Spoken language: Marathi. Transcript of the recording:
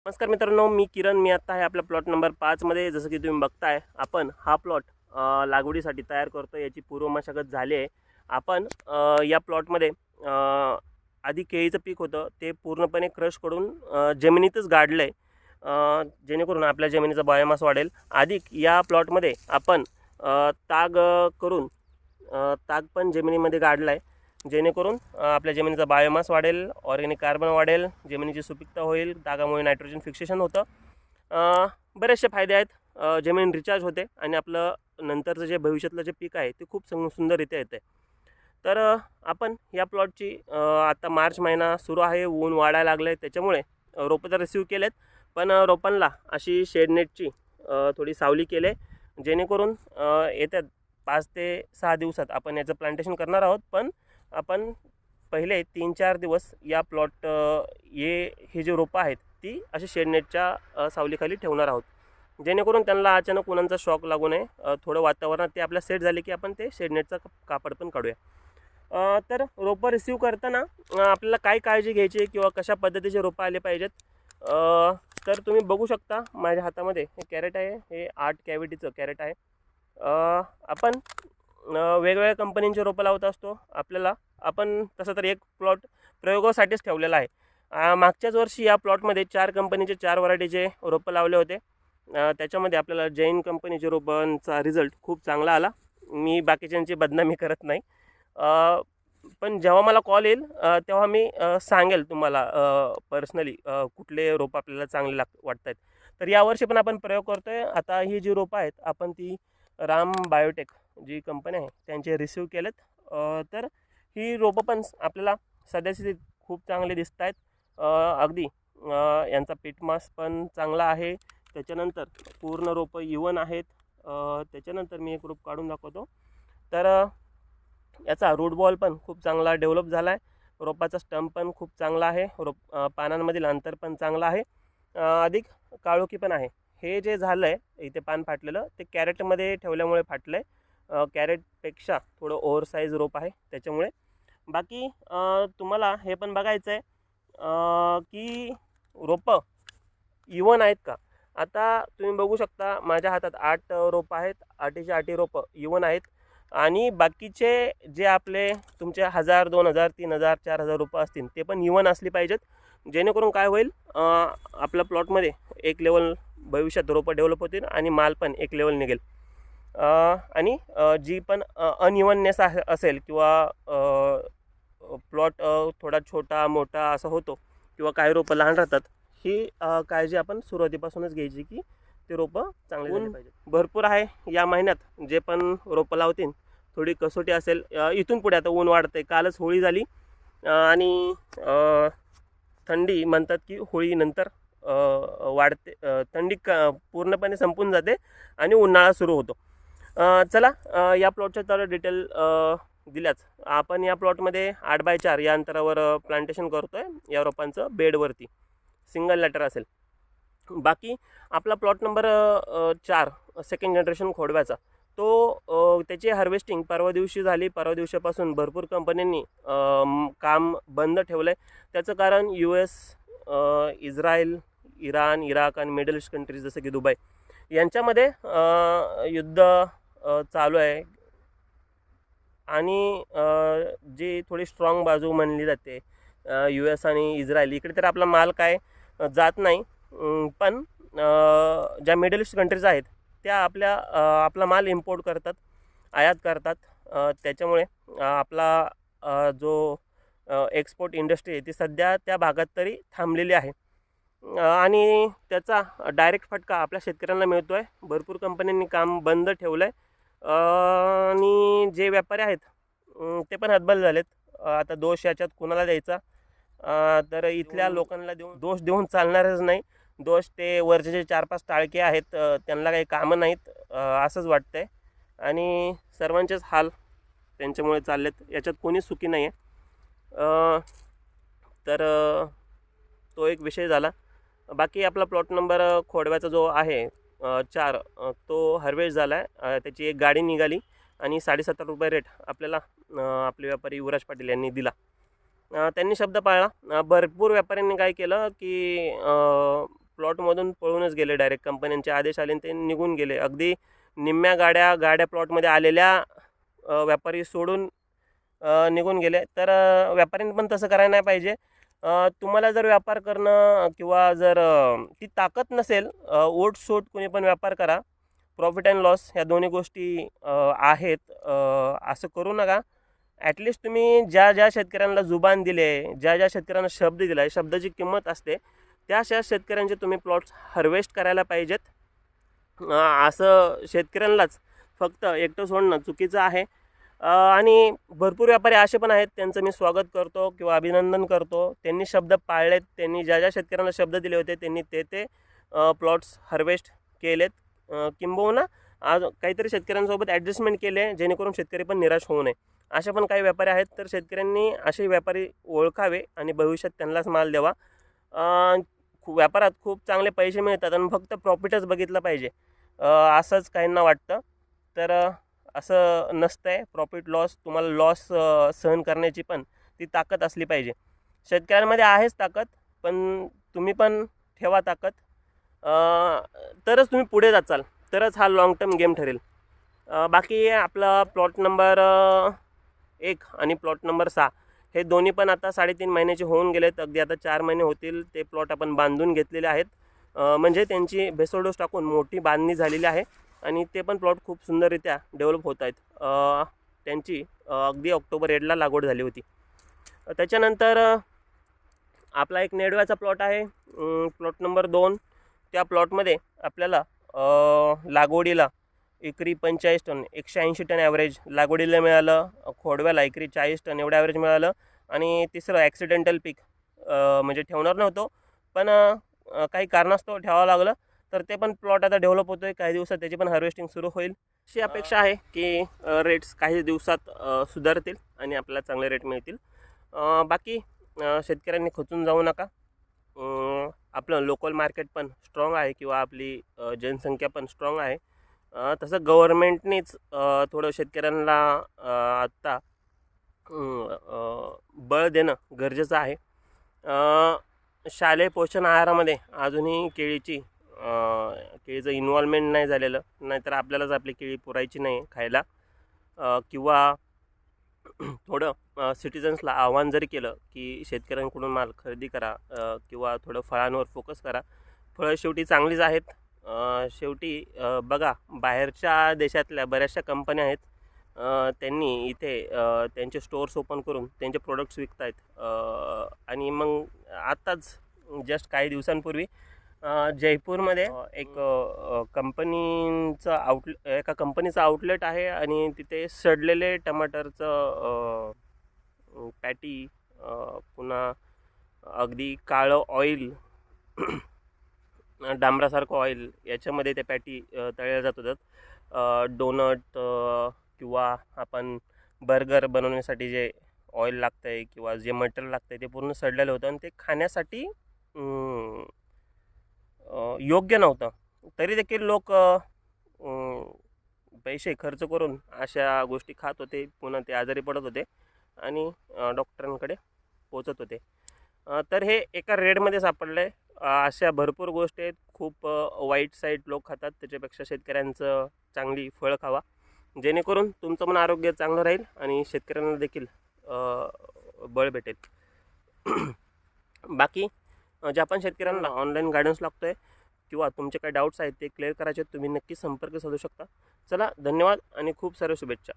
नमस्कार मित्रांनो, मी किरण. मी आता आहे आपल्या प्लॉट नंबर 5 मध्ये. जसं की तुम्ही बघताय, आपण हा प्लॉट लागवडीसाठी तयार करतो. याची पूर्व मशागत झाली आहे. आपण या प्लॉटमध्ये आधी केळीचं पीक होतं, ते पूर्णपणे क्रश करून जमिनीतच गाडलं आहे, जेणेकरून आपल्या जमिनीचा बायोमास वाढेल. अधिक या प्लॉटमध्ये आपण ताग करून ताग पण जमिनीमध्ये गाडला आहे, जेणेकरून आपल्या जमिनीचा बायोमास वाढेल, ऑर्गॅनिक कार्बन वाढेल, जमिनीची सुपीकता होईल. तागामुळे नायट्रोजन फिक्सेशन होतं. बरेचसे फायदे आहेत. जमीन रिचार्ज होते आणि आपलं नंतरचं जे भविष्यातलं जे पीक आहे ते खूप सुंदररित्या येते. तर आपण या प्लॉटची आता मार्च महिना सुरू आहे, ऊन वाढायला लागलं आहे, त्याच्यामुळे रोपं तर रिसीव केलेत, पण रोपांना अशी शेडनेटची थोडी सावली केले, जेणेकरून येत्या 5 ते 6 दिवसात आपण याचं प्लांटेशन करणार आहोत. पण आपण पहिले 3-4 दिवस या प्लॉट हे जे रोपं आहेत ती अशी शेडनेटच्या सावलीखाली ठेवणार आहोत, जेणेकरून त्यांना अचानक उन्हाचा शॉक लागू नये. थोडं वातावरणात ते आपल्या सेट झाले की आपण ते शेडनेटचा कापड पण काढूया. तर रोपं रिसीव्ह करताना आपल्याला काय काळजी घ्यायची किंवा कशा पद्धतीचे रोपं आले पाहिजेत, तर तुम्ही बघू शकता माझ्या हातामध्ये हे कॅरेट आहे. हे 8 कॅव्हिटीचं कॅरेट आहे. आपण वेगवेगळ्या कंपनींचे रोपं लावत असतो. आपण तसं तर एक प्लॉट प्रयोगासाठीच ठेवलेला आहे. मागच्याच वर्षी या प्लॉटमध्ये 4 कंपनीचे 4 व्हरायटीचे रोपं लावले होते. त्याच्यामध्ये आपल्याला जैन कंपनीचे रोपांचा रिझल्ट खूप चांगला आला. मी बाकीच्यांची बदनामी करत नाही, पण जेव्हा मला कॉल येईल तेव्हा मी सांगेल तुम्हाला पर्सनली कुठले रोपं आपल्याला चांगले वाटत आहेत. तर यावर्षी पण आपण प्रयोग करतो आहे. आता ही जी रोपं आहेत आपण ती राम बायोटेक जी कंपनी आहे त्यांचे रिसीव केलेत. तर ही रोपं पण आपल्याला सध्याची खूप चांगले दिसत आहेत. अगदी यांचा पीठमास पण चांगला आहे. त्याच्यानंतर पूर्ण रोपं इवन आहेत. त्याच्यानंतर मी एक रोप काढून दाखवतो. तर याचा रूट बॉल पण खूप चांगला डेव्हलप झाला आहे. रोपाचा स्टंप पण खूप चांगला आहे. पानांमधील अंतर पण चांगलं आहे. अधिक काळोखी पण आहे. हे जे झालं आहे इथे पान फाटलेलं, ते कॅरेटमध्ये ठेवल्यामुळे फाटलं आहे. कॅरेटपेक्षा थोडं ओव्हरसाईज रोप आहे त्याच्यामुळे. बाकी तुम्हाला हे पण बघायचं आहे की रोपं इवन आहेत का. आता तुम्ही बघू शकता माझ्या हातात 8 रोपं आहेत. 8च्या 8 रोपं इवन आहेत. आणि बाकीचे जे आपले तुमचे 1000, 2000, 3000, 4000 रोपं असतील ते पण इवन असली पाहिजेत, जेणेकरून काय होईल, आपल्या प्लॉटमध्ये एक लेवल भविष्यात रोपं डेव्हलप होतील आणि माल पण एक लेवल निघेल. आणि जी पण अनइवननेस असेल किंवा प्लॉट थोडा छोटा मोठा असा होतो किंवा काही रोपं लहान राहतात, ही काळजी आपण सुरुवातीपासूनच घ्यायची की ते रोपं चांगले झाले पाहिजेत. भरपूर आहे या महिन्यात. जे पण रोपं लावतील थोडी कसोटी असेल. इथून पुढे आता ऊन वाढते. कालच होळी झाली आणि थंडी म्हणतात की होळीनंतर वाढते. थंडी पूर्णपणे संपून जाते आणि उन्हाळा सुरू होतो. चला, या प्लॉटच्या तर डिटेल दिल्याच. आपण या प्लॉटमध्ये 8x4 या अंतरावर प्लांटेशन करतो आहे या रोपांचं बेडवरती. सिंगल लॅटर असेल. बाकी आपला प्लॉट नंबर 4 सेकंड जनरेशन खोडव्याचा, तो त्याची हार्वेस्टिंग परवा दिवशी झाली. परवा दिवशीपासून भरपूर कंपन्यांनी काम बंद ठेवलं आहे. त्याचं कारण US, इस्रायल, इराण, इराक आणि मिडल ईस्ट कंट्रीज जसं की दुबई यांच्यामध्ये युद्ध चालू आहे. आणि जी थोडी स्ट्रॉंग बाजू मानली जाते US आणि इस्रायल, इकडे तर आपला माल काय जात नाही. पण ज्या मिडल ईस्ट कंट्रीज आहेत त्या आपला माल इम्पोर्ट करतात, आयात करतात. त्याच्यामुळे आपला जो एक्सपोर्ट इंडस्ट्री आहे ती सध्या त्या भागात तरी थांबलेली आहे. आणि त्याचा डायरेक्ट फटका आपल्या शेतकऱ्यांना मिळतो आहे. भरपूर कंपन्यांनी काम बंद ठेवलं आहे आणि जे व्यापारी आहेत ते पण हतबल झालेत. आता दोष याच्यात कुणाला द्यायचा, तर इथल्या लोकांना दोष देऊन चालणारच नाही. दोष ते वरचे जे 4-5 टाळके आहेत त्यांना काही कामं नाहीत असंच वाटतंय. आणि सर्वांचेच हाल त्यांच्यामुळे चाललेत, याच्यात कोणीच सुखी नाही आहे. तर तो एक विषय झाला. बाकी आपला प्लॉट नंबर खोडव्याचा जो आहे 4, तो हार्वेस्ट झाला आहे. त्याची एक गाडी निघाली आणि 7.5 रुपये रेट आपल्याला आपले व्यापारी युवराज पाटील यांनी दिला. त्यांनी शब्द पाळला. भरपूर व्यापाऱ्यांनी काय केलं की प्लॉटमधून पळूनच गेले, डायरेक्ट कंपन्यांचे आदेश आले आणि ते निघून गेले. अगदी निम्म्या गाड्या प्लॉटमध्ये आलेल्या व्यापारी सोडून निघून गेले. तर व्यापाऱ्यांनी पण तसं करायला नाही पाहिजे. तुम्हाला जर व्यापार करणं किंवा जर ती ताकद नसेल, ओट-सोट कोणी पण व्यापार करा. प्रॉफिट अँड लॉस ह्या दोन्ही गोष्टी आहेत. असं करू नका. ॲटलिस्ट तुम्ही ज्या शेतकऱ्यांना जुबान दिले, ज्या शेतकऱ्यांना शब्द दिला आहे, शब्दाची किंमत असते, त्या शेतकऱ्यांचे तुम्ही प्लॉट्स हार्वेस्ट करायला पाहिजेत. असं शेतकऱ्यांनाच फक्त एकटं सोडणं चुकीचं आहे. आणि भरपूर व्यापारी असे पण आहेत, त्यांचं मी स्वागत करतो किंवा अभिनंदन करतो. त्यांनी शब्द पाळलेत. त्यांनी ज्या शेतकऱ्यांना शब्द दिले होते त्यांनी ते प्लॉट्स हार्वेस्ट केलेत. किंबहुना आज काहीतरी शेतकऱ्यांसोबत ॲडजस्टमेंट केले जेणेकरून शेतकरी पण निराश होऊ नये. असे पण काही व्यापारी आहेत. तर शेतकऱ्यांनी असे व्यापारी ओळखावे आणि भविष्यात त्यांनाच माल द्यावा. व्यापारात खूप चांगले पैसे मिळतात आणि फक्त प्रॉफिटच बघितलं पाहिजे असंच काहींना वाटतं. तर असं नसतं आहे. प्रॉफिट लॉस, तुम्हाला लॉस सहन करण्याची पण ती ताकद असली पाहिजे. शेतकऱ्यांमध्ये आहेच ताकद, पण तुम्ही पण ठेवा ताकद. तरच तुम्ही पुढे जाचाल, तरच हा लाँग टर्म गेम ठरेल. बाकी आपला प्लॉट नंबर 1 आणि प्लॉट नंबर 6 हे दोन्ही पण आता 3.5 महिन्याचे होऊन गेलेत. अगदी आता 4 महिने होतील. ते प्लॉट आपण बांधून घेतलेले आहेत. म्हणजे त्यांची बेसल डोस टाकून मोठी बांधणी झालेली आहे आणि ते पण प्लॉट खूप सुंदररित्या डेव्हलप होत आहेत. त्यांची अगदी ऑक्टोबर एंडला लागवड झाली होती. त्याच्यानंतर आपला एक नेडव्याचा प्लॉट आहे, प्लॉट नंबर 2. त्या प्लॉटमध्ये आपल्याला लागवडीला एकरी 45 टन, 180 टन ॲव्हरेज लागवडीला मिळालं. खोडव्याला एकरी 40 टन एवढं ॲव्हरेज मिळालं. आणि तिसरं ॲक्सिडेंटल पीक म्हणजे ठेवणार नव्हतो, पण काही कारणास्तव ठेवावं लागलं. तर ते पण प्लॉट आता डेव्हलप होतो आहे. काही दिवसात त्याची पण हार्वेस्टिंग सुरू होईल. अशी अपेक्षा आहे की रेट्स काही दिवसात सुधारतील आणि आपल्याला चांगले रेट मिळतील. बाकी शेतकऱ्यांनी खचून जाऊ नका. आपलं लोकल मार्केट पण स्ट्रॉंग आहे किंवा आपली जनसंख्या पण स्ट्रॉंग आहे. तसं गव्हर्मेंटनेच थोडं शेतकऱ्यांना आत्ता बळ देणं गरजेचं आहे. शालेय पोषण आहारामध्ये अजूनही केळीचं इन्व्हॉल्वमेंट नाही झालेलं, नाहीतर आपल्यालाच आपली केळी पुरायची नाही खायला. किंवा थोडं सिटिझन्सला आव्हान जरी केलं की शेतकऱ्यांकडून माल खरेदी करा किंवा थोडं फळांवर फोकस करा. फळं शेवटी चांगलीच आहेत. शेवटी बघा, बाहेरच्या देशातल्या बऱ्याचशा कंपन्या आहेत, त्यांनी इथे त्यांचे स्टोअर्स ओपन करून त्यांचे प्रोडक्ट्स विकत आहेत. आणि मग आत्ताच जस्ट काही दिवसांपूर्वी जयपूरमध्ये एक एका कंपनीचं आउटलेट आहे आणि तिथे सडलेले टमाटरचं पॅटी, पुन्हा अगदी काळं ऑइल, डांबरासारखं ऑइल याच्यामध्ये ते पॅटी तळल्या जात होतात. डोनट किंवा आपण बर्गर बनवण्यासाठी जे ऑइल लागतं आहे किंवा जे मटेरियल लागतं आहे ते पूर्ण सडलेलं होतं आणि ते खाण्यासाठी योग्य नव्हतं. तरी देखील लोक पैसे खर्च करून अशा गोष्टी खात होते. पुन्हा ते आजारी पडत होते आणि डॉक्टरांकडे पोचत होते. तर हे एका रेडमध्ये सापडलं आहे. अशा भरपूर गोष्टी आहेत. खूप वाईट साईड लोक खातात. त्याच्यापेक्षा शेतकऱ्यांचं चांगली फळं खावा, जेणेकरून तुमचं पण आरोग्य चांगलं राहील आणि शेतकऱ्यांना देखील बळ भेटेल. बाकी ज्या पण शेतकऱ्यांना ऑनलाईन गायडन्स लागतो आहे किंवा तुमचे काही डाऊट्स आहेत ते क्लिअर करायचे, तुम्ही नक्की संपर्क साधू शकता. चला, धन्यवाद आणि खूप साऱ्या शुभेच्छा.